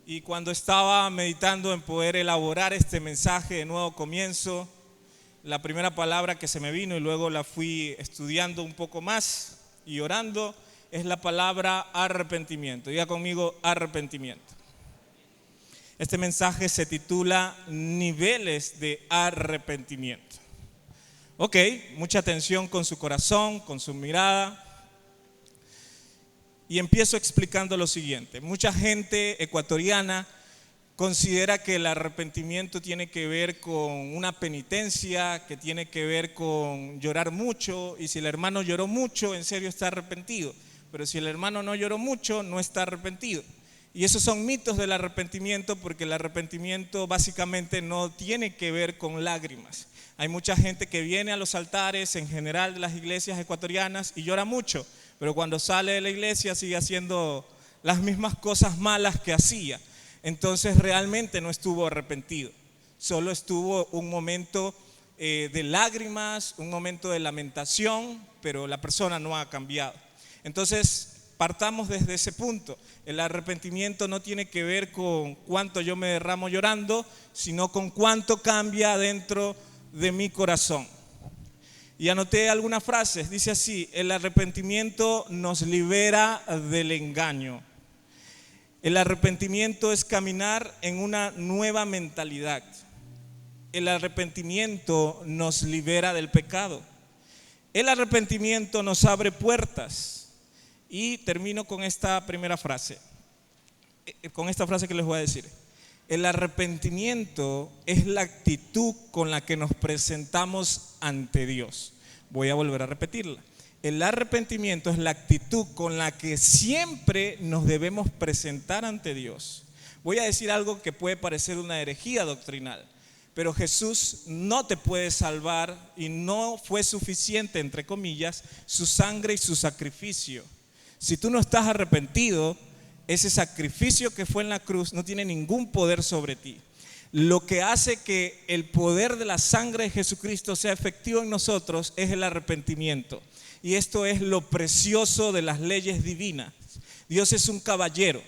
Y cuando estaba meditando en poder elaborar este mensaje de nuevo comienzo, la primera palabra que se me vino y luego la fui estudiando un poco más y orando es la palabra arrepentimiento. Diga conmigo, arrepentimiento. Este mensaje se titula Niveles de arrepentimiento. Ok, mucha atención con su corazón, con su mirada. Y empiezo explicando lo siguiente. Mucha gente ecuatoriana considera que el arrepentimiento tiene que ver con una penitencia, que tiene que ver con llorar mucho, y si el hermano lloró mucho, en serio está arrepentido. Pero si el hermano no lloró mucho, no está arrepentido. Y esos son mitos del arrepentimiento, porque el arrepentimiento básicamente no tiene que ver con lágrimas. Hay mucha gente que viene a los altares, en general de las iglesias ecuatorianas, y llora mucho, pero cuando sale de la iglesia sigue haciendo las mismas cosas malas que hacía. Entonces realmente no estuvo arrepentido, solo estuvo un momento de lágrimas, un momento de lamentación, pero la persona no ha cambiado. Entonces partamos desde ese punto. El arrepentimiento no tiene que ver con cuánto yo me derramo llorando, sino con cuánto cambia dentro de mi corazón. Y anoté algunas frases, dice así: el arrepentimiento nos libera del engaño. El arrepentimiento es caminar en una nueva mentalidad. El arrepentimiento nos libera del pecado. El arrepentimiento nos abre puertas. Y termino con esta primera frase, con esta frase que les voy a decir. El arrepentimiento es la actitud con la que nos presentamos ante Dios. Voy a volver a repetirla. El arrepentimiento es la actitud con la que siempre nos debemos presentar ante Dios. Voy a decir algo que puede parecer una herejía doctrinal, pero Jesús no te puede salvar y no fue suficiente, entre comillas, su sangre y su sacrificio. Si tú no estás arrepentido, ese sacrificio que fue en la cruz no tiene ningún poder sobre ti. Lo que hace que el poder de la sangre de Jesucristo sea efectivo en nosotros es el arrepentimiento. Y esto es lo precioso de las leyes divinas. Dios es un caballero.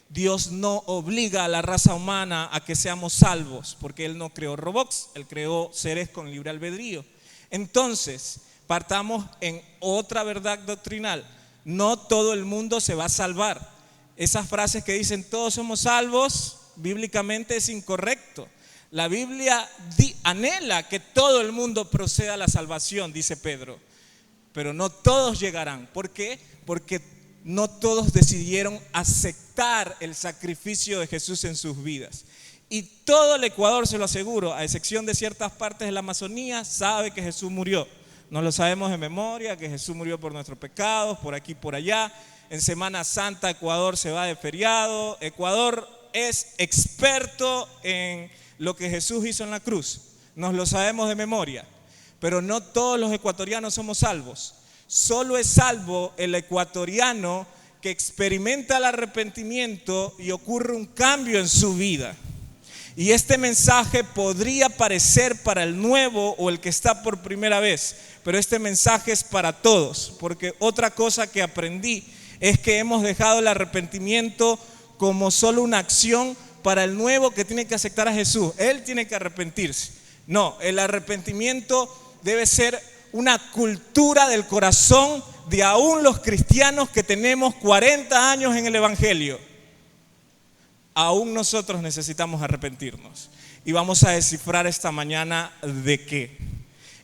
Dios no obliga a la raza humana a que seamos salvos, porque Él no creó robots, Él creó seres con libre albedrío. Entonces, partamos en otra verdad doctrinal. No todo el mundo se va a salvar. Esas frases que dicen todos somos salvos, bíblicamente es incorrecto. La Biblia anhela que todo el mundo proceda a la salvación, dice Pedro. Pero no todos llegarán. ¿Por qué? Porque no todos decidieron aceptar el sacrificio de Jesús en sus vidas. Y todo el Ecuador, se lo aseguro, a excepción de ciertas partes de la Amazonía, sabe que Jesús murió. No lo sabemos de memoria, que Jesús murió por nuestros pecados, por aquí, por allá. En Semana Santa Ecuador se va de feriado. Ecuador es experto en lo que Jesús hizo en la cruz. Nos lo sabemos de memoria. Pero no todos los ecuatorianos somos salvos. Solo es salvo el ecuatoriano que experimenta el arrepentimiento y ocurre un cambio en su vida. Y este mensaje podría parecer para el nuevo o el que está por primera vez, pero este mensaje es para todos, porque otra cosa que aprendí es que hemos dejado el arrepentimiento como solo una acción para el nuevo que tiene que aceptar a Jesús. Él tiene que arrepentirse. No, el arrepentimiento debe ser una cultura del corazón de aún los cristianos que tenemos 40 años en el Evangelio. Aún nosotros necesitamos arrepentirnos. Y vamos a descifrar esta mañana de qué.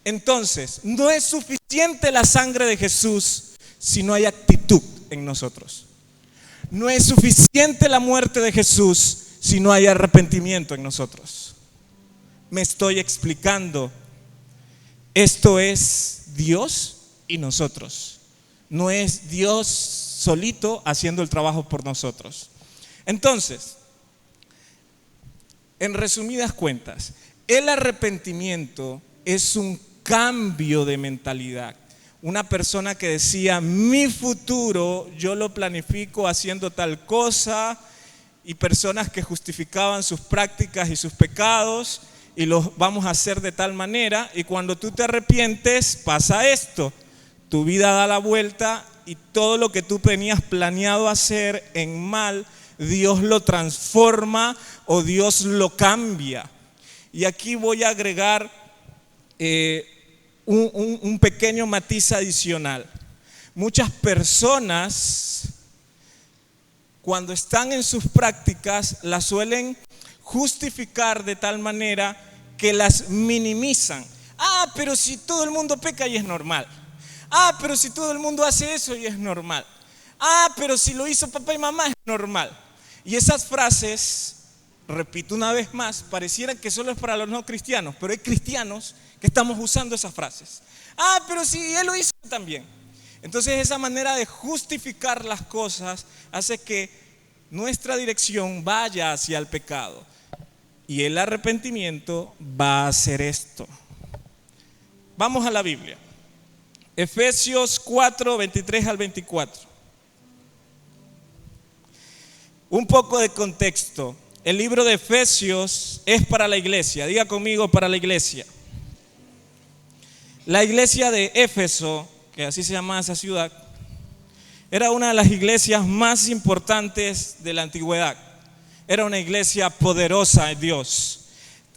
Entonces, no es suficiente la sangre de Jesús si no hay actitud en nosotros. No es suficiente la muerte de Jesús si no hay arrepentimiento en nosotros. Me estoy explicando. Esto es Dios y nosotros. No es Dios solito haciendo el trabajo por nosotros. Entonces, en resumidas cuentas, el arrepentimiento es un cambio de mentalidad. Una persona que decía, mi futuro yo lo planifico haciendo tal cosa, y personas que justificaban sus prácticas y sus pecados y los vamos a hacer de tal manera, y cuando tú te arrepientes pasa esto, tu vida da la vuelta y todo lo que tú tenías planeado hacer en mal Dios lo transforma o Dios lo cambia. Y aquí voy a agregar un pequeño matiz adicional. Muchas personas, cuando están en sus prácticas, las suelen justificar de tal manera que las minimizan. Pero si todo el mundo peca y es normal. Pero si todo el mundo hace eso y es normal. Pero si lo hizo papá y mamá es normal. Y esas frases, repito una vez más, parecieran que solo es para los no cristianos, pero hay cristianos que estamos usando esas frases. Pero si él lo hizo también. Entonces esa manera de justificar las cosas hace que nuestra dirección vaya hacia el pecado. Y el arrepentimiento va a hacer esto. Vamos a la Biblia. Efesios 4, 23 al 24. Un poco de contexto. El libro de Efesios es para la iglesia. Diga conmigo, para la iglesia. La iglesia de Éfeso, que así se llama esa ciudad, era una de las iglesias más importantes de la antigüedad. Era una iglesia poderosa en Dios.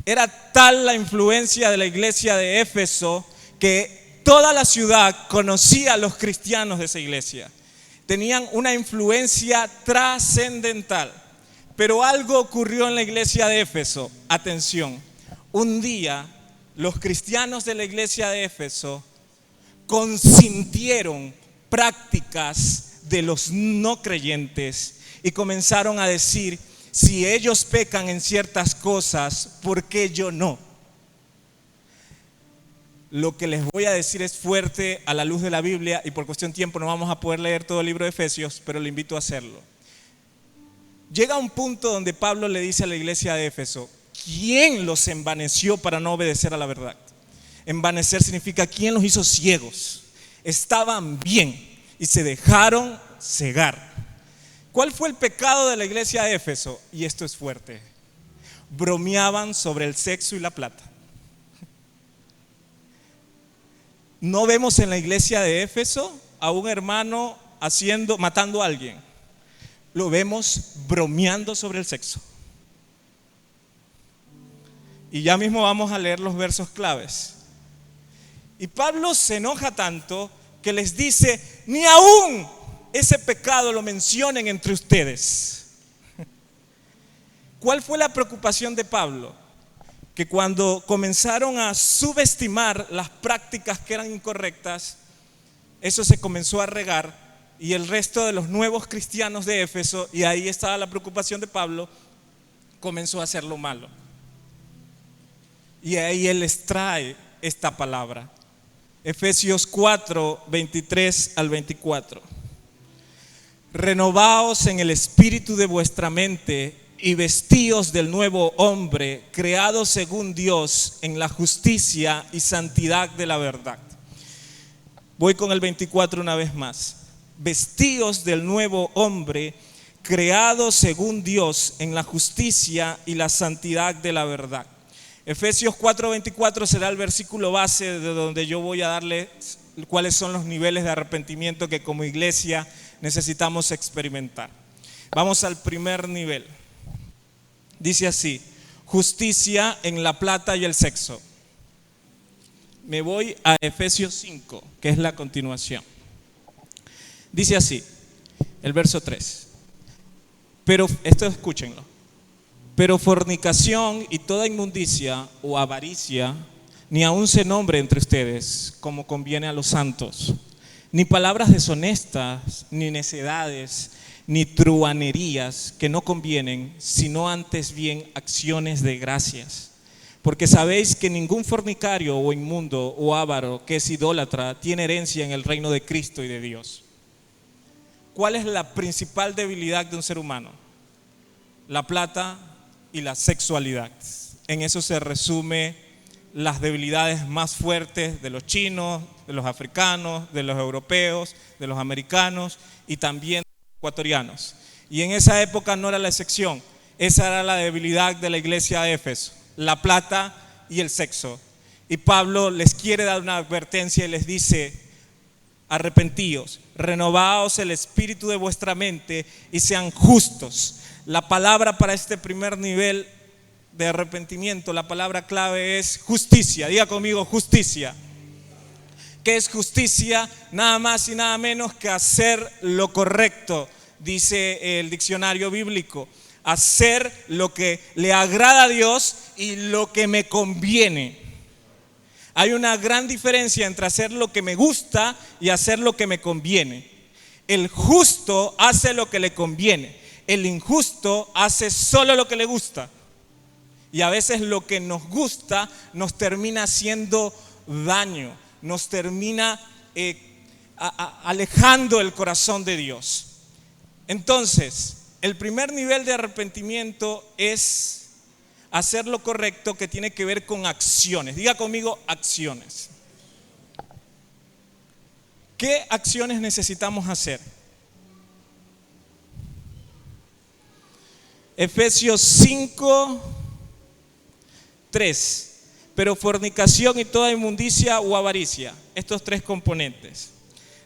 Era tal la influencia de la iglesia de Éfeso que toda la ciudad conocía a los cristianos de esa iglesia. Tenían una influencia trascendental. Pero algo ocurrió en la iglesia de Éfeso. Atención, un día los cristianos de la iglesia de Éfeso consintieron prácticas de los no creyentes y comenzaron a decir: si ellos pecan en ciertas cosas, ¿por qué yo no? Lo que les voy a decir es fuerte a la luz de la Biblia y por cuestión de tiempo no vamos a poder leer todo el libro de Efesios, pero le invito a hacerlo. Llega un punto donde Pablo le dice a la iglesia de Éfeso: ¿quién los envaneció para no obedecer a la verdad? Envanecer significa ¿quién los hizo ciegos? Estaban bien y se dejaron cegar. ¿Cuál fue el pecado de la iglesia de Éfeso? Y esto es fuerte. Bromeaban sobre el sexo y la plata. No vemos en la iglesia de Éfeso a un hermano matando a alguien. Lo vemos bromeando sobre el sexo. Y ya mismo vamos a leer los versos claves. Y Pablo se enoja tanto que les dice: ni aún ese pecado lo mencionen entre ustedes. ¿Cuál fue la preocupación de Pablo? Que cuando comenzaron a subestimar las prácticas que eran incorrectas, eso se comenzó a regar y el resto de los nuevos cristianos de Éfeso, y ahí estaba la preocupación de Pablo, comenzó a hacer lo malo. Y ahí él les trae esta palabra. Efesios 4, 23 al 24. Renovaos en el espíritu de vuestra mente y vestíos del nuevo hombre, creado según Dios en la justicia y santidad de la verdad. Voy con el 24 una vez más. Vestíos del nuevo hombre, creado según Dios en la justicia y la santidad de la verdad. Efesios 4:24 será el versículo base de donde yo voy a darle cuáles son los niveles de arrepentimiento que como iglesia necesitamos experimentar. Vamos al primer nivel. Dice así: justicia en la plata y el sexo. Me voy a Efesios 5, que es la continuación. Dice así, el verso 3. Pero, esto escúchenlo. Pero fornicación y toda inmundicia o avaricia, ni aun se nombre entre ustedes, como conviene a los santos. Ni palabras deshonestas, ni necedades, ni truhanerías que no convienen, sino antes bien acciones de gracias. Porque sabéis que ningún fornicario o inmundo o avaro que es idólatra tiene herencia en el reino de Cristo y de Dios. ¿Cuál es la principal debilidad de un ser humano? La plata y la sexualidad. En eso se resume las debilidades más fuertes de los chinos, de los africanos, de los europeos, de los americanos y también de los ecuatorianos. Y en esa época no era la excepción. Esa era la debilidad de la iglesia de Éfeso, la plata y el sexo. Y Pablo les quiere dar una advertencia y les dice: arrepentíos, renovaos el espíritu de vuestra mente y sean justos, La palabra para este primer nivel de arrepentimiento, la palabra clave es justicia. Diga conmigo, justicia. ¿Qué es justicia? Nada más y nada menos que hacer lo correcto, dice el diccionario bíblico. Hacer lo que le agrada a Dios y lo que me conviene. Hay una gran diferencia entre hacer lo que me gusta y hacer lo que me conviene. El justo hace lo que le conviene. El injusto hace solo lo que le gusta. Y a veces lo que nos gusta nos termina haciendo daño, nos termina alejando el corazón de Dios. Entonces, el primer nivel de arrepentimiento es hacer lo correcto, que tiene que ver con acciones. Diga conmigo, acciones. ¿Qué acciones necesitamos hacer? Efesios 5:3. Pero fornicación y toda inmundicia o avaricia, estos tres componentes.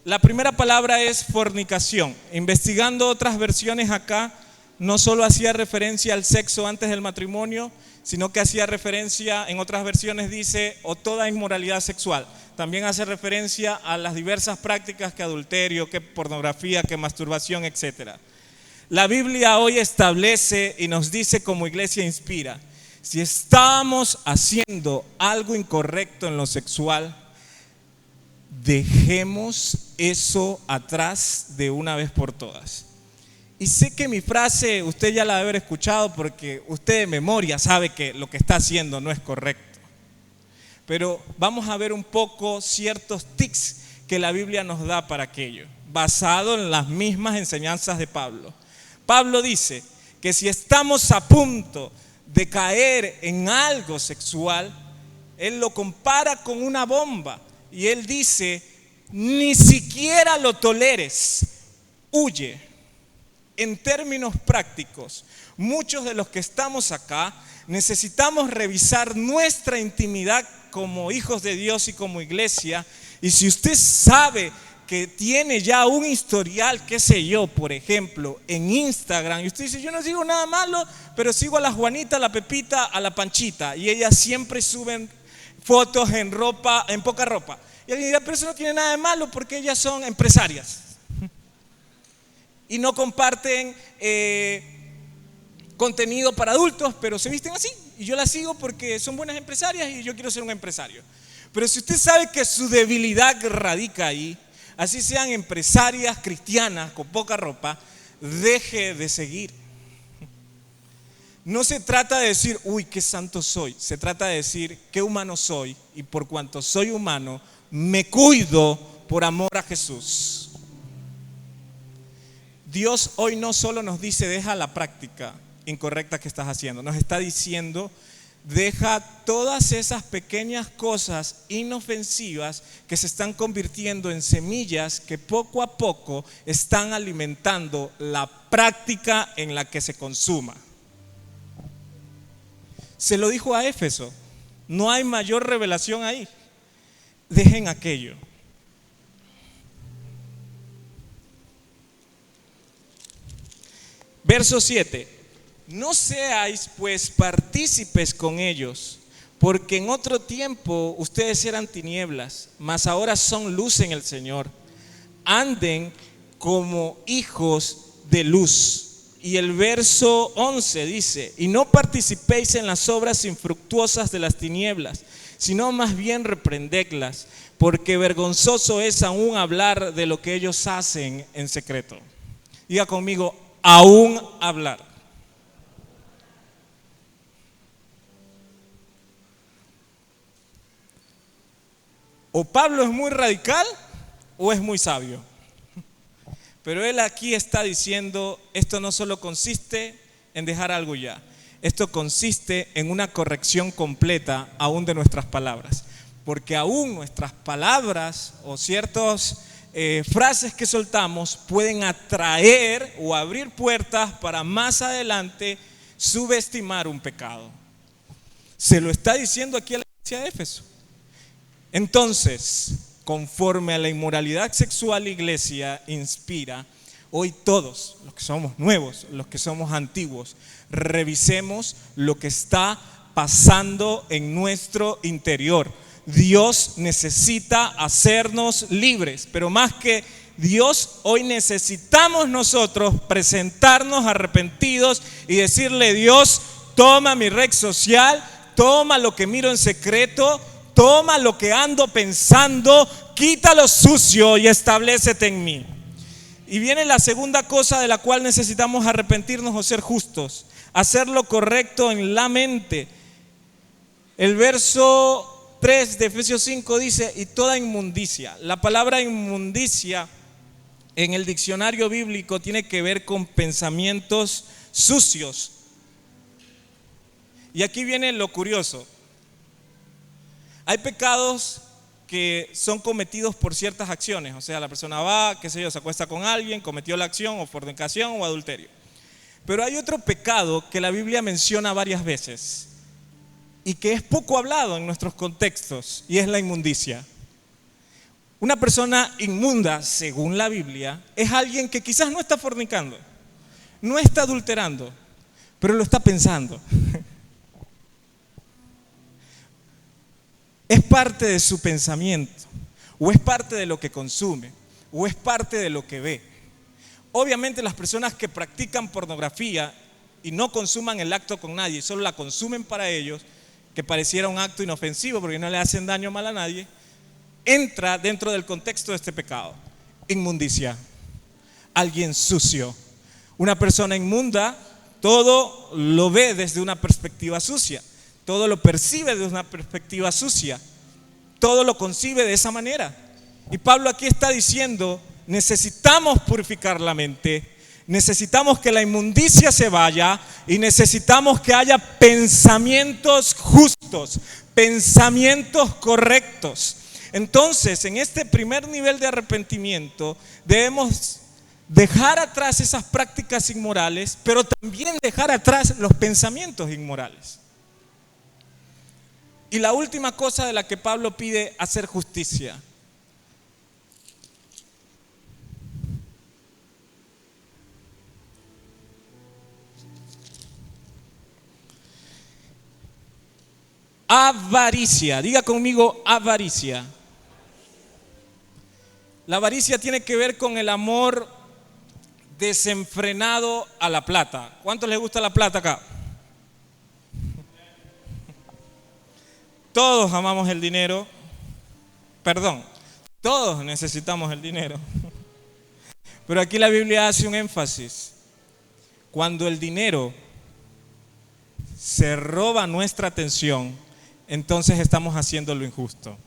La primera palabra es fornicación. Investigando otras versiones acá, no solo hacía referencia al sexo antes del matrimonio, sino que hacía referencia, en otras versiones dice, o toda inmoralidad sexual. También hace referencia a las diversas prácticas que adulterio, que pornografía, que masturbación, etc. La Biblia hoy establece y nos dice como iglesia Inspira, si estamos haciendo algo incorrecto en lo sexual, dejemos eso atrás de una vez por todas. Y sé que mi frase usted ya la debe haber escuchado porque usted de memoria sabe que lo que está haciendo no es correcto. Pero vamos a ver un poco ciertos tips que la Biblia nos da para aquello, basado en las mismas enseñanzas de Pablo. Pablo dice que si estamos a punto de caer en algo sexual, él lo compara con una bomba y él dice, ni siquiera lo toleres, huye. En términos prácticos, muchos de los que estamos acá necesitamos revisar nuestra intimidad como hijos de Dios y como iglesia. Y si usted sabe que tiene ya un historial, qué sé yo, por ejemplo, en Instagram, y usted dice, yo no sigo nada malo, pero sigo a la Juanita, a la Pepita, a la Panchita, y ellas siempre suben fotos en ropa, en poca ropa. Y alguien dirá, pero eso no tiene nada de malo porque ellas son empresarias y no comparten contenido para adultos, pero se visten así, y yo las sigo porque son buenas empresarias y yo quiero ser un empresario. Pero si usted sabe que su debilidad radica ahí, así sean empresarias cristianas con poca ropa, deje de seguir. No se trata de decir, uy, qué santo soy. Se trata de decir, qué humano soy. Y por cuanto soy humano, me cuido por amor a Jesús. Dios hoy no solo nos dice, deja la práctica incorrecta que estás haciendo. Nos está diciendo, deja todas esas pequeñas cosas inofensivas que se están convirtiendo en semillas que poco a poco están alimentando la práctica en la que se consuma. Se lo dijo a Éfeso, no hay mayor revelación ahí. Dejen aquello. Verso 7. No seáis pues partícipes con ellos, porque en otro tiempo ustedes eran tinieblas, mas ahora son luz en el Señor. Anden como hijos de luz. Y el verso 11 dice, y no participéis en las obras infructuosas de las tinieblas, sino más bien reprendedlas, porque vergonzoso es aún hablar de lo que ellos hacen en secreto. Diga conmigo, aún hablar. O Pablo es muy radical o es muy sabio. Pero él aquí está diciendo, esto no solo consiste en dejar algo ya. Esto consiste en una corrección completa aún de nuestras palabras. Porque aún nuestras palabras o ciertas frases que soltamos pueden atraer o abrir puertas para más adelante subestimar un pecado. Se lo está diciendo aquí a la iglesia de Éfeso. Entonces, conforme a la inmoralidad sexual, iglesia Inspira, Hoy todos, los que somos nuevos, los que somos antiguos, revisemos lo que está pasando en nuestro interior. Dios necesita hacernos libres, pero más que Dios, hoy necesitamos nosotros presentarnos arrepentidos y decirle: Dios, toma mi red social, toma lo que miro en secreto, toma lo que ando pensando, quita lo sucio y establécete en mí. Y viene la segunda cosa de la cual necesitamos arrepentirnos o ser justos: hacer lo correcto en la mente. El verso 3 de Efesios 5 dice: y toda inmundicia. La palabra inmundicia en el diccionario bíblico tiene que ver con pensamientos sucios. Y aquí viene lo curioso. Hay pecados que son cometidos por ciertas acciones. O sea, la persona va, qué sé yo, se acuesta con alguien, cometió la acción o fornicación o adulterio. Pero hay otro pecado que la Biblia menciona varias veces y que es poco hablado en nuestros contextos, y es la inmundicia. Una persona inmunda, según la Biblia, es alguien que quizás no está fornicando, no está adulterando, pero lo está pensando. Es parte de su pensamiento, o es parte de lo que consume, o es parte de lo que ve. Obviamente las personas que practican pornografía y no consuman el acto con nadie, solo la consumen para ellos, que pareciera un acto inofensivo porque no le hacen daño mal a nadie, entra dentro del contexto de este pecado. Inmundicia, alguien sucio. Una persona inmunda todo lo ve desde una perspectiva sucia, todo lo percibe desde una perspectiva sucia, todo lo concibe de esa manera. Y Pablo aquí está diciendo: necesitamos purificar la mente, necesitamos que la inmundicia se vaya y necesitamos que haya pensamientos justos, pensamientos correctos. Entonces, en este primer nivel de arrepentimiento debemos dejar atrás esas prácticas inmorales, pero también dejar atrás los pensamientos inmorales. Y la última cosa de la que Pablo pide: hacer justicia. Avaricia, diga conmigo: avaricia. La avaricia tiene que ver con el amor desenfrenado a la plata. ¿Cuántos les gusta la plata acá? Todos amamos el dinero. Perdón, todos necesitamos el dinero. Pero aquí la Biblia hace un énfasis. Cuando el dinero se roba nuestra atención, entonces estamos haciendo lo injusto.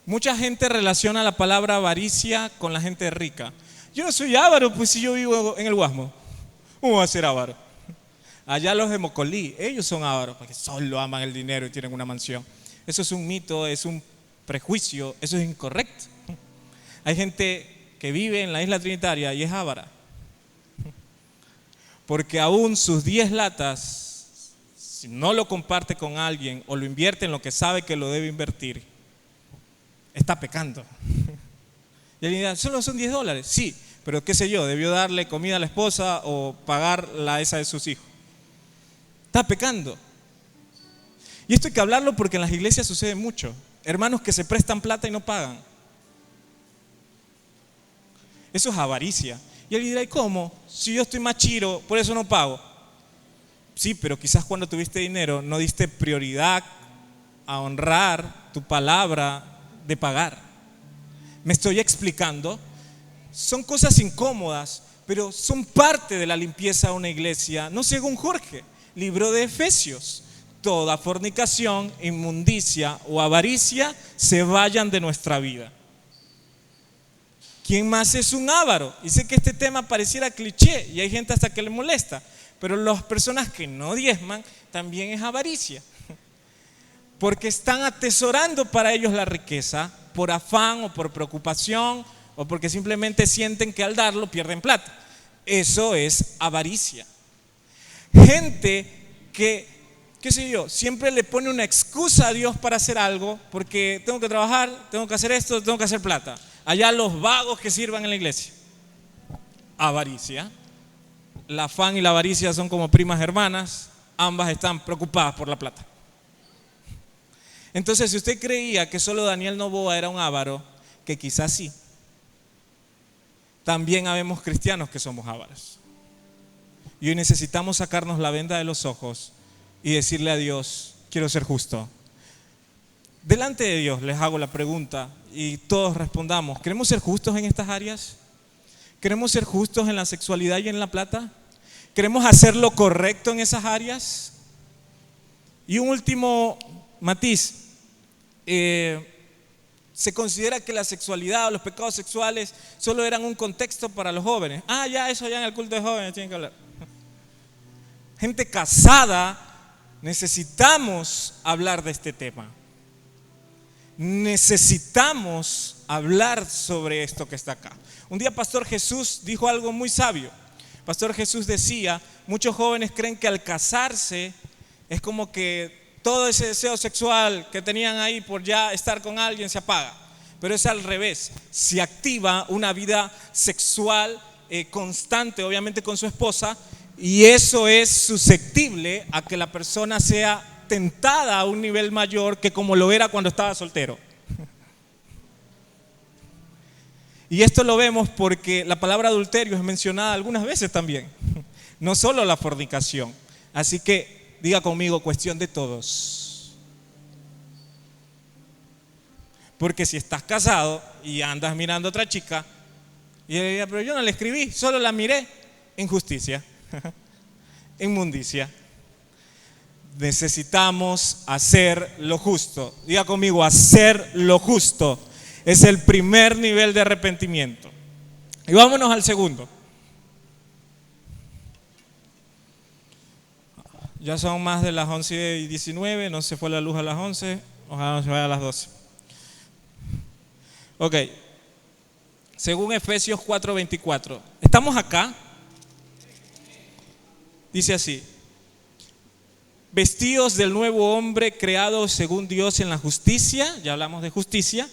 Mucha gente relaciona la palabra avaricia con la gente rica. Yo no soy avaro, pues si yo vivo en el Guasmo. ¿Cómo voy a ser avaro? Allá los de Mocolí, ellos son avaros porque solo aman el dinero y tienen una mansión. Eso es un mito, es un prejuicio, eso es incorrecto. Hay gente que vive en la isla Trinitaria y es avara, porque aún sus 10 latas, si no lo comparte con alguien o lo invierte en lo que sabe que lo debe invertir, está pecando. Y alguien dirá: solo son $10. Sí, pero qué sé yo, debió darle comida a la esposa o pagar la esa de sus hijos. Está pecando. Y esto hay que hablarlo porque en las iglesias sucede mucho. Hermanos que se prestan plata y no pagan. Eso es avaricia. Y alguien dirá: ¿y cómo? Si yo estoy más chiro, por eso no pago. Sí, pero quizás cuando tuviste dinero no diste prioridad a honrar tu palabra de pagar. ¿Me estoy explicando? Son cosas incómodas, pero son parte de la limpieza de una iglesia, no según Jorge. Libro de Efesios: toda fornicación, inmundicia o avaricia se vayan de nuestra vida. ¿Quién más es un avaro? Y sé que este tema pareciera cliché y hay gente hasta que le molesta, pero las personas que no diezman también es avaricia, porque están atesorando para ellos la riqueza por afán o por preocupación o porque simplemente sienten que al darlo pierden plata. Eso es avaricia. Gente que, qué sé yo, siempre le pone una excusa a Dios para hacer algo, porque tengo que trabajar, tengo que hacer esto, tengo que hacer plata. Allá los vagos que sirvan en la iglesia. Avaricia. El afán y la avaricia son como primas hermanas. Ambas están preocupadas por la plata. Entonces, si usted creía que solo Daniel Noboa era un avaro, que quizás sí, también habemos cristianos que somos ávaros. Y hoy necesitamos sacarnos la venda de los ojos y decirle a Dios: quiero ser justo. Delante de Dios les hago la pregunta y todos respondamos: ¿queremos ser justos en estas áreas? ¿Queremos ser justos en la sexualidad y en la plata? ¿Queremos hacer lo correcto en esas áreas? Y un último matiz. Se considera que la sexualidad o los pecados sexuales solo eran un contexto para los jóvenes. Ya eso ya en el culto de jóvenes tienen que hablar. Gente casada, necesitamos hablar de este tema. Necesitamos hablar sobre esto que está acá. Un día Pastor Jesús dijo algo muy sabio. Pastor Jesús decía: muchos jóvenes creen que al casarse es como que todo ese deseo sexual que tenían ahí por ya estar con alguien se apaga. Pero es al revés. Se activa una vida sexual constante, obviamente con su esposa, y eso es susceptible a que la persona sea tentada a un nivel mayor que como lo era cuando estaba soltero. Y esto lo vemos porque la palabra adulterio es mencionada algunas veces también, no solo la fornicación. Así que diga conmigo: cuestión de todos. Porque si estás casado y andas mirando a otra chica y ella dice: pero yo no le escribí, solo la miré. Injusticia, inmundicia. Necesitamos hacer lo justo. Diga conmigo: hacer lo justo es el primer nivel de arrepentimiento. Y vámonos al segundo. Ya son más de las 11:19, no se fue la luz a las 11, ojalá no se vaya a las 12. Ok, según Efesios 4:24, ¿estamos acá? Dice así: vestidos del nuevo hombre creado según Dios en la justicia, ya hablamos de justicia,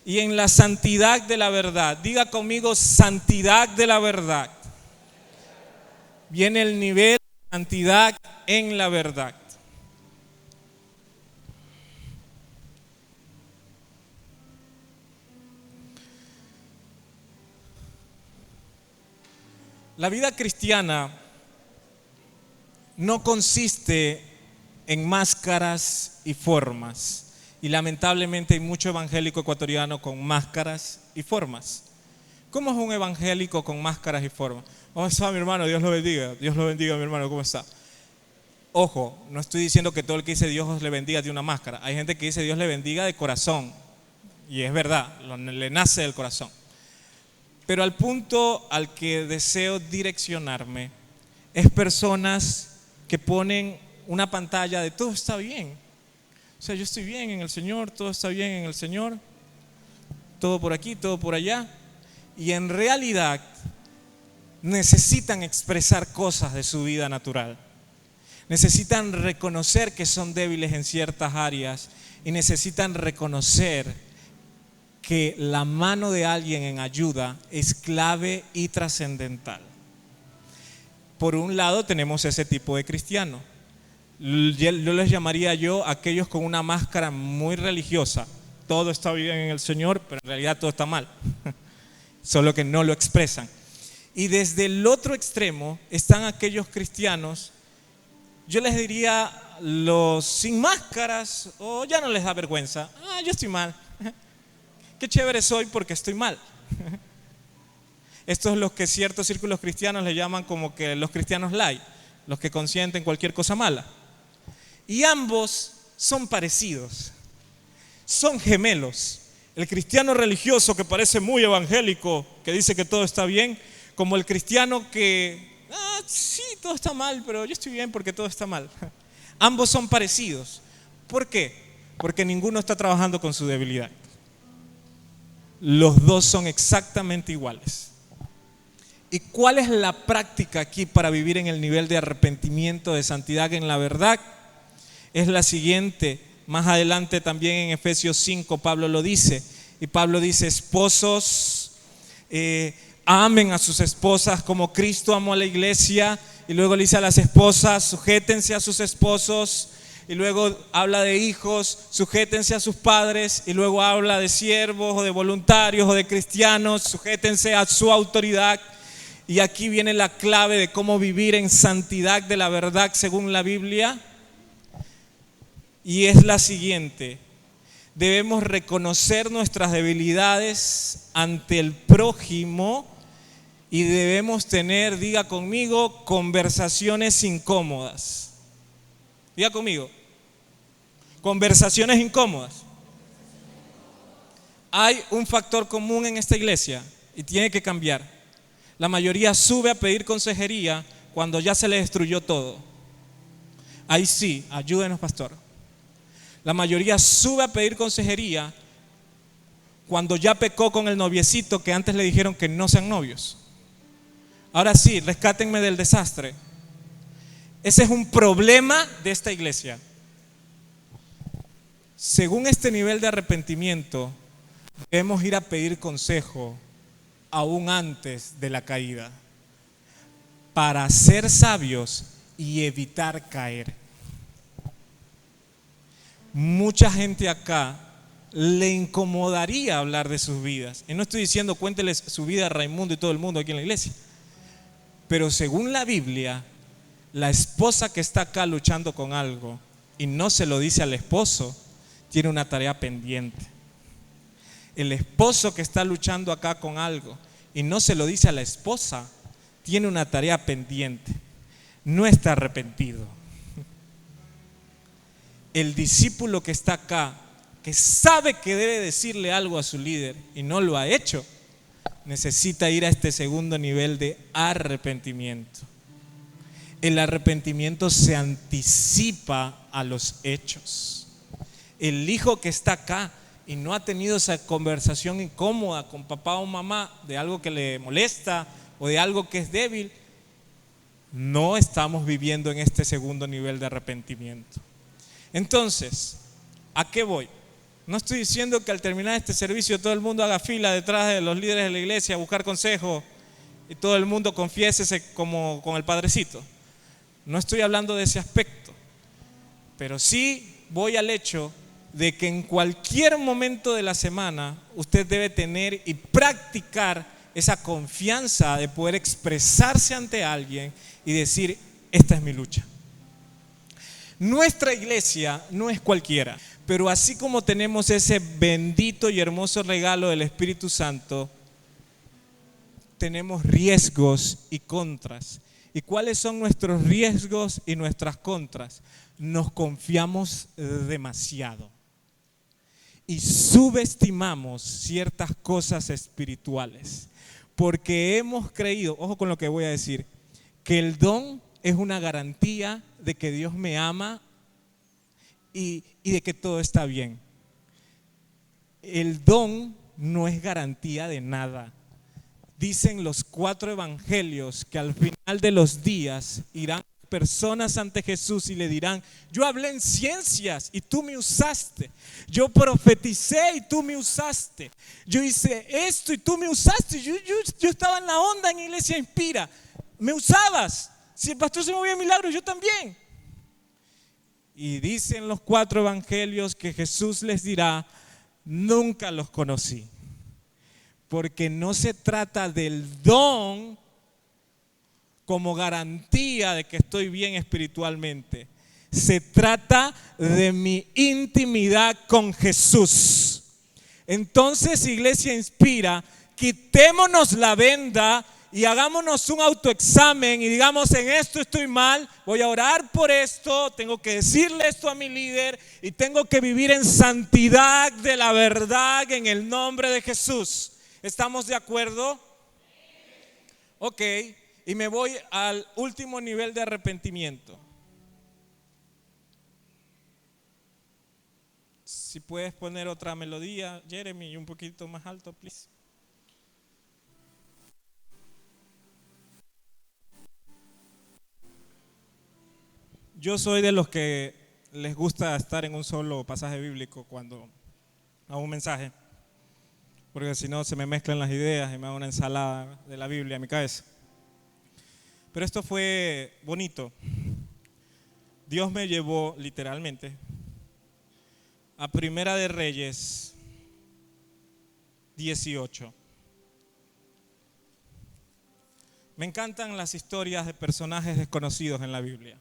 y en la santidad de la verdad. Diga conmigo: santidad de la verdad. Viene el nivel de santidad en la verdad. La vida cristiana no consiste en máscaras y formas. Y lamentablemente hay mucho evangélico ecuatoriano con máscaras y formas. ¿Cómo es un evangélico con máscaras y formas? ¿Cómo está, mi hermano? Dios lo bendiga. Dios lo bendiga, mi hermano. ¿Cómo está? Ojo, no estoy diciendo que todo el que dice Dios le bendiga tiene una máscara. Hay gente que dice Dios le bendiga de corazón. Y es verdad, le nace del corazón. Pero al punto al que deseo direccionarme es personas que ponen una pantalla de todo está bien. O sea, yo estoy bien en el Señor, todo está bien en el Señor, todo por aquí, todo por allá. Y en realidad necesitan expresar cosas de su vida natural. Necesitan reconocer que son débiles en ciertas áreas y necesitan reconocer que la mano de alguien en ayuda es clave y trascendental. Por un lado tenemos ese tipo de cristianos. Yo les llamaría aquellos con una máscara muy religiosa. Todo está bien en el Señor, pero en realidad todo está mal. Solo que no lo expresan. Y desde el otro extremo están aquellos cristianos, yo les diría los sin máscaras, o ya no les da vergüenza. Yo estoy mal. Qué chévere soy porque estoy mal. Estos es los que ciertos círculos cristianos le llaman como que los cristianos light, los que consienten cualquier cosa mala. Y ambos son parecidos, son gemelos. El cristiano religioso que parece muy evangélico, que dice que todo está bien, como el cristiano que, sí, todo está mal, pero yo estoy bien porque todo está mal. Ambos son parecidos. ¿Por qué? Porque ninguno está trabajando con su debilidad. Los dos son exactamente iguales. ¿Y cuál es la práctica aquí para vivir en el nivel de arrepentimiento, de santidad en la verdad? Es la siguiente. Más adelante también en Efesios 5 Pablo lo dice: Y Pablo dice, esposos, amen a sus esposas como Cristo amó a la iglesia. Y luego le dice a las esposas, sujétense a sus esposos. Y luego habla de hijos, sujétense a sus padres. Y luego habla de siervos o de voluntarios o de cristianos, sujétense a su autoridad. Y aquí viene la clave de cómo vivir en santidad de la verdad según la Biblia. Y es la siguiente: debemos reconocer nuestras debilidades ante el prójimo y debemos tener, diga conmigo, conversaciones incómodas. Diga conmigo, conversaciones incómodas. Hay un factor común en esta iglesia y tiene que cambiar. La mayoría sube a pedir consejería cuando ya se le destruyó todo. Ahí sí, ayúdenos, pastor. La mayoría sube a pedir consejería cuando ya pecó con el noviecito que antes le dijeron que no sean novios. Ahora sí, rescátenme del desastre. Ese es un problema de esta iglesia. Según este nivel de arrepentimiento, debemos ir a pedir consejo aún antes de la caída, para ser sabios y evitar caer. Mucha gente acá le incomodaría hablar de sus vidas. Y no estoy diciendo cuénteles su vida a Raimundo y todo el mundo aquí en la iglesia. Pero según la Biblia, la esposa que está acá luchando con algo y no se lo dice al esposo, tiene una tarea pendiente. El esposo que está luchando acá con algo y no se lo dice a la esposa, tiene una tarea pendiente. No está arrepentido. El discípulo que está acá, que sabe que debe decirle algo a su líder y no lo ha hecho, necesita ir a este segundo nivel de arrepentimiento. El arrepentimiento se anticipa a los hechos. El hijo que está acá y no ha tenido esa conversación incómoda con papá o mamá de algo que le molesta o de algo que es débil, no estamos viviendo en este segundo nivel de arrepentimiento. Entonces, ¿a qué voy? No estoy diciendo que al terminar este servicio todo el mundo haga fila detrás de los líderes de la iglesia a buscar consejo y todo el mundo confiésese como con el padrecito. No estoy hablando de ese aspecto, pero sí voy al hecho de que en cualquier momento de la semana usted debe tener y practicar esa confianza de poder expresarse ante alguien y decir, esta es mi lucha. Nuestra iglesia no es cualquiera, pero así como tenemos ese bendito y hermoso regalo del Espíritu Santo, tenemos riesgos y contras. ¿Y cuáles son nuestros riesgos y nuestras contras? Nos confiamos demasiado y subestimamos ciertas cosas espirituales, porque hemos creído, ojo con lo que voy a decir, que el don es una garantía de que Dios me ama y de que todo está bien. El don no es garantía de nada. Dicen los 4 evangelios que al final de los días irán personas ante Jesús y le dirán, yo hablé en ciencias y tú me usaste, yo profeticé y tú me usaste, yo hice esto y tú me usaste, yo estaba en la onda en Iglesia Inspira, me usabas, si el pastor se movía milagros, yo también. Y dicen los 4 evangelios que Jesús les dirá, nunca los conocí. Porque no se trata del don como garantía de que estoy bien espiritualmente. Se trata de mi intimidad con Jesús. Entonces, Iglesia Inspira, quitémonos la venda y hagámonos un autoexamen y digamos, en esto estoy mal, voy a orar por esto, tengo que decirle esto a mi líder y tengo que vivir en santidad de la verdad en el nombre de Jesús. ¿Estamos de acuerdo? Ok, y me voy al último nivel de arrepentimiento. Si puedes poner otra melodía, Jeremy, y un poquito más alto, please. Yo soy de los que les gusta estar en un solo pasaje bíblico cuando hago un mensaje. porque si no se me mezclan las ideas y me hago una ensalada de la Biblia en mi cabeza. Pero esto fue bonito. Dios me llevó literalmente a Primera de Reyes 18. Me encantan las historias de personajes desconocidos en la Biblia.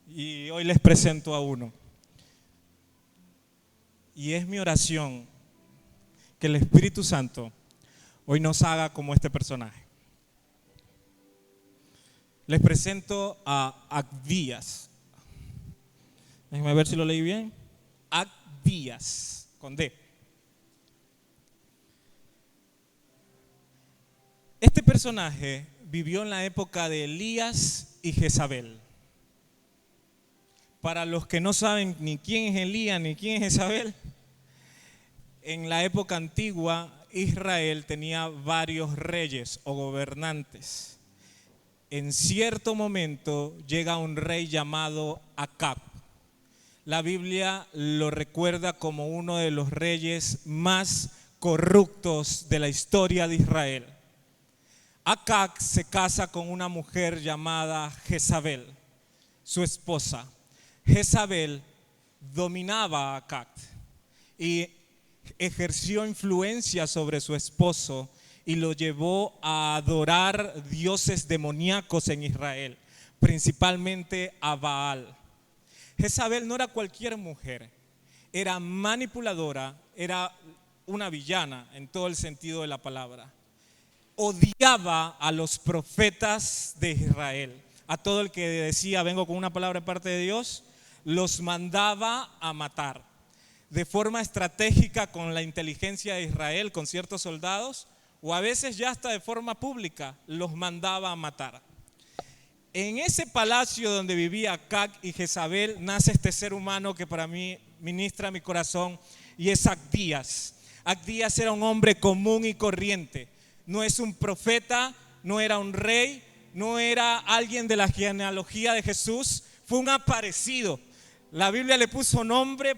Y hoy les presento a uno. Y es mi oración que el Espíritu Santo hoy nos haga como este personaje. Les presento a Abdías. Déjenme ver si lo leí bien. Abdías, con D. Este personaje vivió en la época de Elías y Jezabel. Para los que no saben ni quién es Elías ni quién es Jezabel, en la época antigua Israel tenía varios reyes o gobernantes. En cierto momento llega un rey llamado Acab. La Biblia lo recuerda como uno de los reyes más corruptos de la historia de Israel. Acab se casa con una mujer llamada Jezabel, su esposa. Jezabel dominaba a Acab y ejerció influencia sobre su esposo y lo llevó a adorar dioses demoníacos en Israel, principalmente a Baal. Jezabel no era cualquier mujer, era manipuladora, era una villana en todo el sentido de la palabra. Odiaba a los profetas de Israel, a todo el que decía vengo con una palabra de parte de Dios, los mandaba a matar. De forma estratégica con la inteligencia de Israel, con ciertos soldados, o a veces ya hasta de forma pública, los mandaba a matar. En ese palacio donde vivía Acab y Jezabel nace este ser humano que para mí ministra mi corazón y es Abdías. Abdías era un hombre común y corriente, no es un profeta, no era un rey, no era alguien de la genealogía de Jesús, fue un aparecido. La Biblia le puso nombre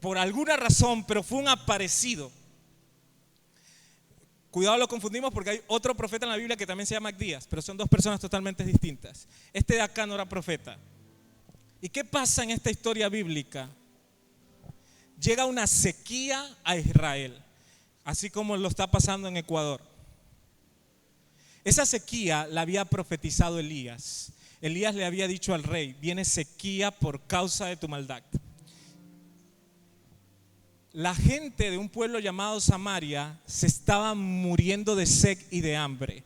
por alguna razón, pero fue un aparecido. Cuidado, lo confundimos porque hay otro profeta en la Biblia que también se llama Abdías, pero son dos personas totalmente distintas. Este de acá no era profeta. ¿Y qué pasa en esta historia bíblica? Llega una sequía a Israel, así como lo está pasando en Ecuador. Esa sequía la había profetizado Elías. Elías le había dicho al rey, viene sequía por causa de tu maldad. La gente de un pueblo llamado Samaria se estaba muriendo de sed y de hambre.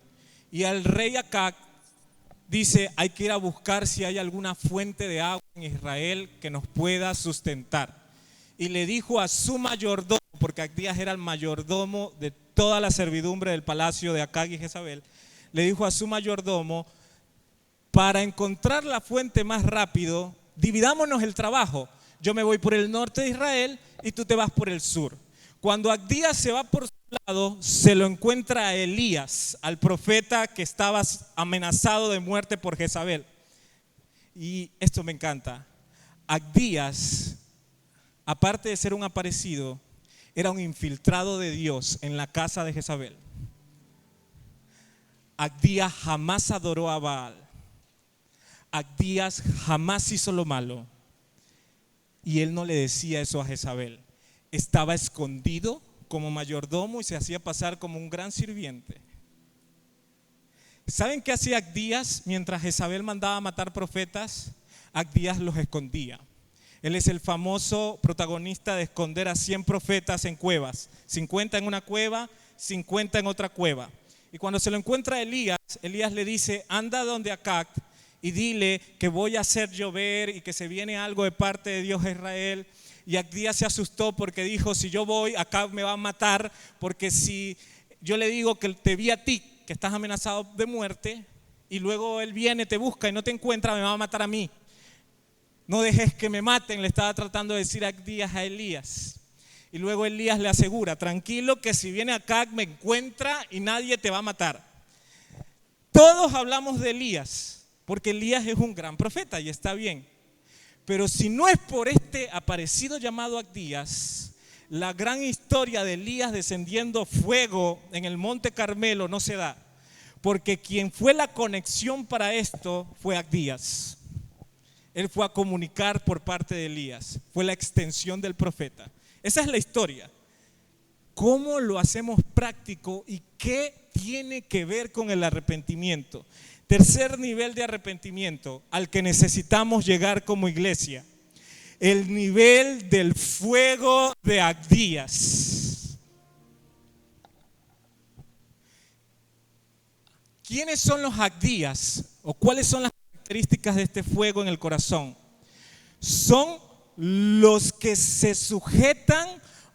Y el rey Acab dice, hay que ir a buscar si hay alguna fuente de agua en Israel que nos pueda sustentar. Y le dijo a su mayordomo, porque Abdías era el mayordomo de toda la servidumbre del palacio de Acab y Jezabel, le dijo a su mayordomo, para encontrar la fuente más rápido, dividámonos el trabajo. Yo me voy por el norte de Israel y tú te vas por el sur. Cuando Abdías se va por su lado, se lo encuentra a Elías, al profeta que estaba amenazado de muerte por Jezabel. Y esto me encanta. Abdías, aparte de ser un aparecido, era un infiltrado de Dios en la casa de Jezabel. Abdías jamás adoró a Baal. Abdías jamás hizo lo malo. Y él no le decía eso a Jezabel. Estaba escondido como mayordomo y se hacía pasar como un gran sirviente. ¿Saben qué hacía Abdías mientras Jezabel mandaba a matar profetas? Abdías los escondía. Él es el famoso protagonista de esconder a 100 profetas en cuevas. 50 en una cueva, 50 en otra cueva. Y cuando se lo encuentra Elías, Elías le dice, anda donde Acab y dile que voy a hacer llover y que se viene algo de parte de Dios a Israel. Y Abdías se asustó porque dijo, si yo voy, Acab me va a matar, porque si yo le digo que te vi a ti, que estás amenazado de muerte, y luego él viene, te busca y no te encuentra, me va a matar a mí. No dejes que me maten, le estaba tratando de decir Abdías a Elías. Y luego Elías le asegura, tranquilo que si viene Acab me encuentra y nadie te va a matar. Todos hablamos de Elías, porque Elías es un gran profeta y está bien. Pero si no es por este aparecido llamado Abdías, la gran historia de Elías descendiendo fuego en el Monte Carmelo no se da, porque quien fue la conexión para esto fue Abdías. Él fue a comunicar por parte de Elías, fue la extensión del profeta. Esa es la historia. ¿Cómo lo hacemos práctico y qué tiene que ver con el arrepentimiento? Tercer nivel de arrepentimiento al que necesitamos llegar como iglesia: el nivel del fuego de Abdías. ¿Quiénes son los Abdías? ¿O cuáles son las características de este fuego en el corazón? Son los que se sujetan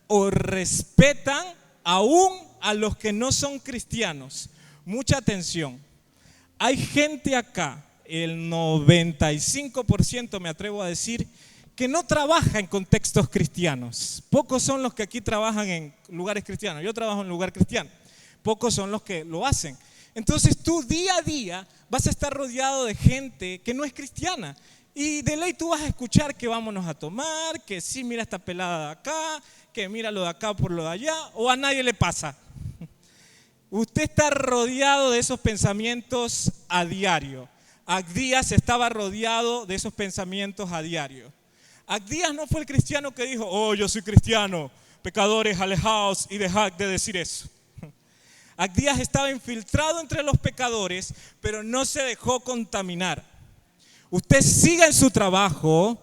o respetan aún a los que no son cristianos. Mucha atención. Hay gente acá, el 95% me atrevo a decir, que no trabaja en contextos cristianos. Pocos son los que aquí trabajan en lugares cristianos. Yo trabajo en un lugar cristiano. Pocos son los que lo hacen. Entonces tú día a día vas a estar rodeado de gente que no es cristiana. Y de ley tú vas a escuchar que vámonos a tomar, que sí, mira esta pelada de acá, que mira lo de acá por lo de allá, o a nadie le pasa. Usted está rodeado de esos pensamientos a diario. Abdías estaba rodeado de esos pensamientos a diario. Abdías no fue el cristiano que dijo: oh, yo soy cristiano, pecadores, alejaos y dejad de decir eso. Abdías estaba infiltrado entre los pecadores, pero no se dejó contaminar. Usted siga en su trabajo,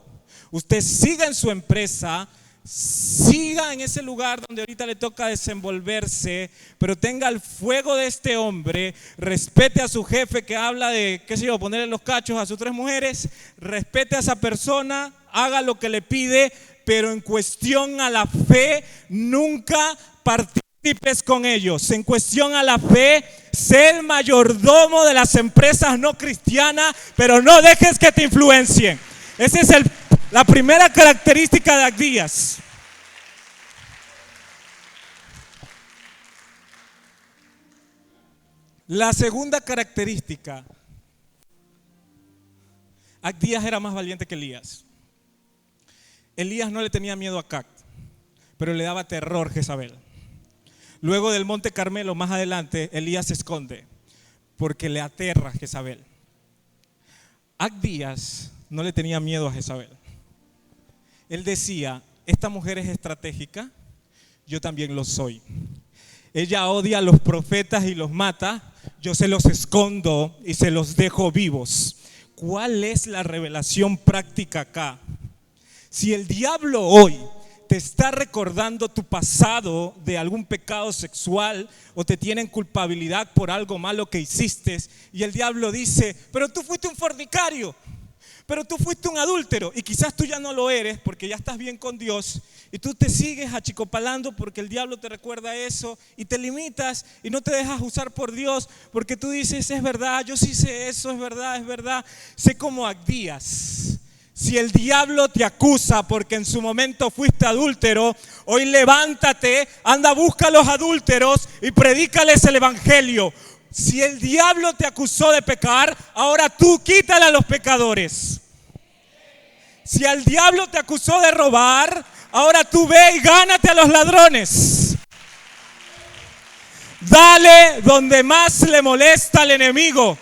usted siga en su empresa, siga en ese lugar donde ahorita le toca desenvolverse, pero tenga el fuego de este hombre, respete a su jefe que habla de, qué sé yo, ponerle los cachos a sus 3 mujeres, respete a esa persona, haga lo que le pide, pero en cuestión a la fe, nunca participes con ellos. En cuestión a la fe, sé el mayordomo de las empresas no cristianas, pero no dejes que te influencien. Esa es la primera característica de Abdías. La segunda característica: Abdías era más valiente que Elías. Elías no le tenía miedo a Acab, pero le daba terror Jezabel. Luego del Monte Carmelo, más adelante, Elías se esconde porque le aterra Jezabel. Abdías no le tenía miedo a Jezabel. Él decía: esta mujer es estratégica, yo también lo soy. Ella odia a los profetas y los mata, yo se los escondo y se los dejo vivos. ¿Cuál es la revelación práctica acá? Si el diablo hoy te está recordando tu pasado de algún pecado sexual o te tienen culpabilidad por algo malo que hiciste, y el diablo dice: pero tú fuiste un fornicario, pero tú fuiste un adúltero, y quizás tú ya no lo eres porque ya estás bien con Dios, y tú te sigues achicopalando porque el diablo te recuerda eso y te limitas y no te dejas usar por Dios porque tú dices: es verdad, yo sí sé eso, es verdad. Sé como Abdías. Si el diablo te acusa porque en su momento fuiste adúltero, hoy levántate, anda, busca a los adúlteros y predícales el evangelio. Si el diablo te acusó de pecar, ahora tú quítale a los pecadores. Si el diablo te acusó de robar, ahora tú ve y gánate a los ladrones. Dale donde más le molesta al enemigo.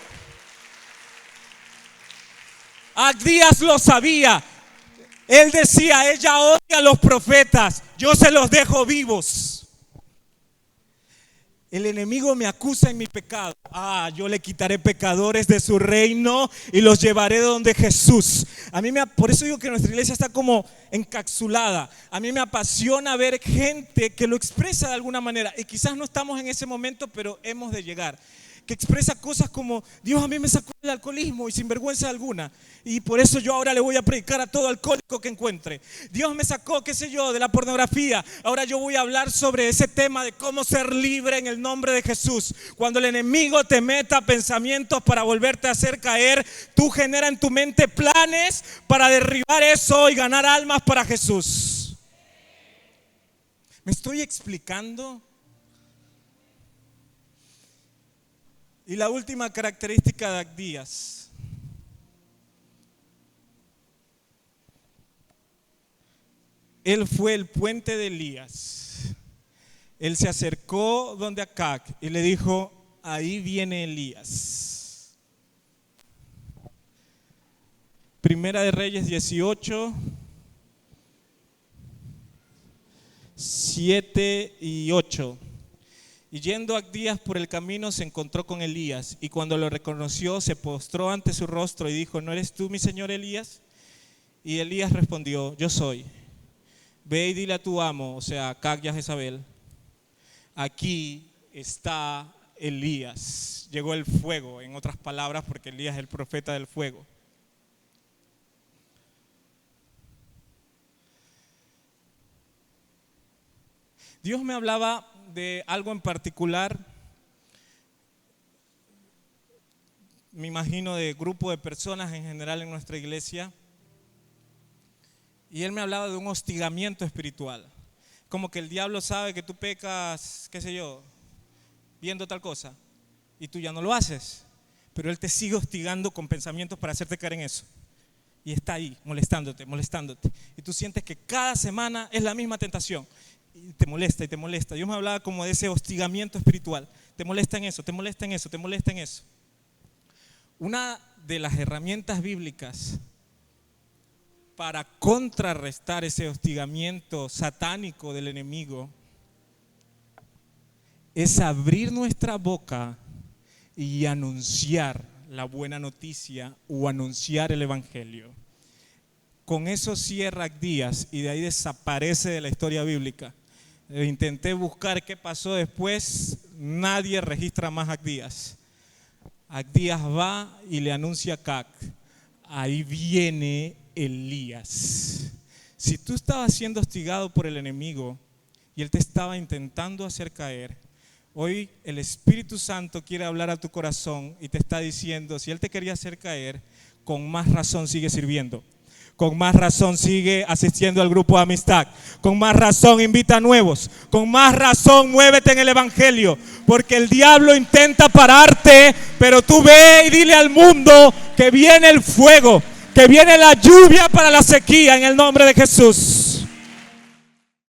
Abdías lo sabía. Él decía: ella odia a los profetas, yo se los dejo vivos. El enemigo me acusa en mi pecado. Yo le quitaré pecadores de su reino y los llevaré donde Jesús. Por eso digo que nuestra iglesia está como encapsulada. A mí me apasiona ver gente que lo expresa de alguna manera. Y quizás no estamos en ese momento, pero hemos de llegar. Que expresa cosas como: Dios a mí me sacó del alcoholismo y sin vergüenza alguna, y por eso yo ahora le voy a predicar a todo alcohólico que encuentre. Dios me sacó, qué sé yo, de la pornografía, ahora yo voy a hablar sobre ese tema de cómo ser libre en el nombre de Jesús. Cuando el enemigo te meta pensamientos para volverte a hacer caer, tú genera en tu mente planes para derribar eso y ganar almas para Jesús. ¿Me estoy explicando? Y la última característica de Abdías: él fue el puente de Elías. Él se acercó donde Acab y le dijo: ahí viene Elías. Primera de Reyes 18, 7 y 8. Y yendo Abdías por el camino se encontró con Elías, y cuando lo reconoció se postró ante su rostro y dijo: ¿no eres tú mi señor Elías? Y Elías respondió: yo soy. Ve y dile a tu amo, o sea, Acab y a Jezabel: aquí está Elías. Llegó el fuego, en otras palabras, porque Elías es el profeta del fuego. Dios me hablaba de algo en particular, me imagino de grupo de personas en general en nuestra iglesia, y Él me hablaba de un hostigamiento espiritual, como que el diablo sabe que tú pecas, qué sé yo, viendo tal cosa, y tú ya no lo haces, pero Él te sigue hostigando con pensamientos para hacerte caer en eso, y está ahí molestándote, y tú sientes que cada semana es la misma tentación, y te molesta y te molesta. Dios me hablaba como de ese hostigamiento espiritual. Te molesta en eso, te molesta en eso, te molesta en eso. Una de las herramientas bíblicas para contrarrestar ese hostigamiento satánico del enemigo es abrir nuestra boca y anunciar la buena noticia o anunciar el evangelio. Con eso cierra Abdías y de ahí desaparece de la historia bíblica. Intenté buscar qué pasó después, nadie registra más a Abdías. Abdías va y le anuncia a Acab: ahí viene Elías. Si tú estabas siendo hostigado por el enemigo y él te estaba intentando hacer caer, hoy el Espíritu Santo quiere hablar a tu corazón y te está diciendo: si él te quería hacer caer, con más razón sigue sirviendo. Con más razón sigue asistiendo al grupo de amistad. Con más razón invita a nuevos. Con más razón muévete en el evangelio. Porque el diablo intenta pararte, pero tú ve y dile al mundo que viene el fuego, que viene la lluvia para la sequía en el nombre de Jesús.